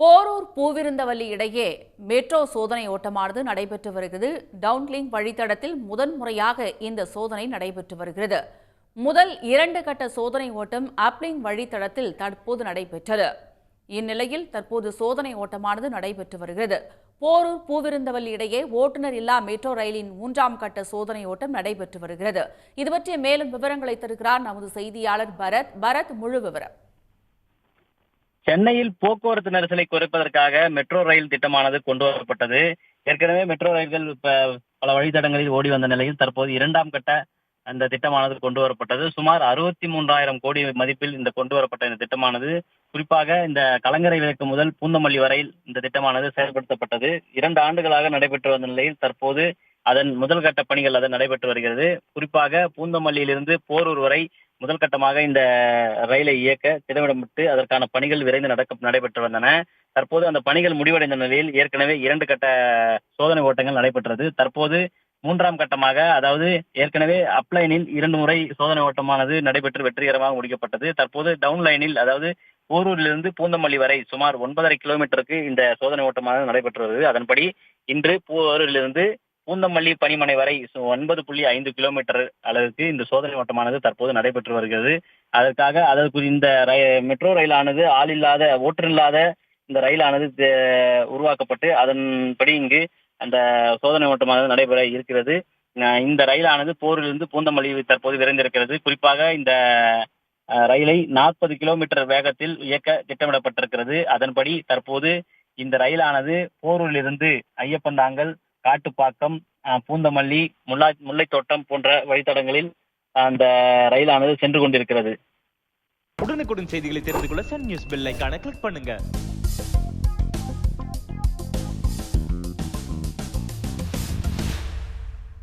போரூர் பூவிருந்தவல்லி இடையே மெட்ரோ சோதனை ஓட்டமானது நடைபெற்று வருகிறது. டவுன்லிங்க் வழித்தடத்தில் முதன்முறையாக இந்த சோதனை நடைபெற்று வருகிறது. முதல் 2 கட்ட சோதனை ஓட்டம் அப்லிங்க் வழித்தடத்தில் தற்போது நடைபெற்றது. இந்நிலையில் தற்போது சோதனை ஓட்டமானது நடைபெற்று வருகிறது. போரூர் பூவிருந்தவல்லி இடையே ஓட்டுநர் இல்லா மெட்ரோ ரயிலின் 3ஆம் கட்ட சோதனை ஓட்டம் நடைபெற்று வருகிறது. இது பற்றிய மேலும் விவரங்களை தருகிறார் நமது செய்தியாளர் பரத். முழு விவரம். சென்னையில் போக்குவரத்து நெரிசலை குறைப்பதற்காக மெட்ரோ ரயில் திட்டமானது கொண்டு வரப்பட்டது. ஏற்கனவே மெட்ரோ ரயில்கள் பல வழித்தடங்களில் ஓடி வந்த நிலையில் தற்போது 2ஆம் கட்ட அந்த திட்டமானது கொண்டு வரப்பட்டது. சுமார் 63,000 கோடி மதிப்பில் இந்த கொண்டு வரப்பட்ட இந்த திட்டமானது குறிப்பாக இந்த கலங்கரை விளக்கு முதல் பூந்தமல்லி வரையில் இந்த திட்டமானது செயல்படுத்தப்பட்டது. 2 ஆண்டுகளாக நடைபெற்று வந்த நிலையில் தற்போது அதன் முதல் கட்ட பணிகள் நடைபெற்று வருகிறது. குறிப்பாக பூந்தமல்லியிலிருந்து போரூர் வரை முதல் கட்டமாக இந்த ரயிலை இயக்க திட்டமிடப்பட்டு அதற்கான பணிகள் விரைந்து நடைபெற்று வந்தன. தற்போது அந்த பணிகள் முடிவடைந்த நிலையில் ஏற்கனவே 2 கட்ட சோதனை ஓட்டங்கள் நடைபெற்றது. தற்போது 3ஆம் கட்டமாக, அதாவது ஏற்கனவே அப்லைனில் 2 முறை சோதனை ஓட்டமானது நடைபெற்று வெற்றிகரமாக முடிக்கப்பட்டது. தற்போது டவுன் லைனில், அதாவது போரூரிலிருந்து பூந்தமல்லி வரை சுமார் 9.5 கிலோமீட்டருக்கு இந்த சோதனை ஓட்டமானது நடைபெற்று வருகிறது. அதன்படி இன்று போரூரிலிருந்து பூந்தமல்லி பணிமனை வரை 9.5 கிலோமீட்டர் அளவுக்கு இந்த சோதனை ஓட்டமானது தற்போது நடைபெற்று வருகிறது. அதற்கு இந்த மெட்ரோ ரயிலானது ஓட்டுநர் இல்லாத இந்த ரயிலானது உருவாக்கப்பட்டு அதன்படி இங்கு அந்த சோதனை ஓட்டமானது நடைபெற இருக்கிறது. இந்த ரயிலானது போரூரிலிருந்து பூந்தமல்லி தற்போது விரைந்திருக்கிறது. குறிப்பாக இந்த ரயிலை 40 கிலோமீட்டர் வேகத்தில் இயக்க திட்டமிடப்பட்டிருக்கிறது. அதன்படி தற்போது இந்த ரயிலானது போரூரிலிருந்து ஐயப்பந்தாங்கல், காட்டுப்பாக்கம், பூந்தமல்லி, முல்லைத்தோட்டம் போன்ற வழித்தடங்களில் அந்த ரயிலானது சென்று கொண்டிருக்கிறது. உடனுக்குடன் செய்திகளை தெரிந்து கொள்ள சன் நியூஸ் பெல் ஐகானை கிளிக் பண்ணுங்க.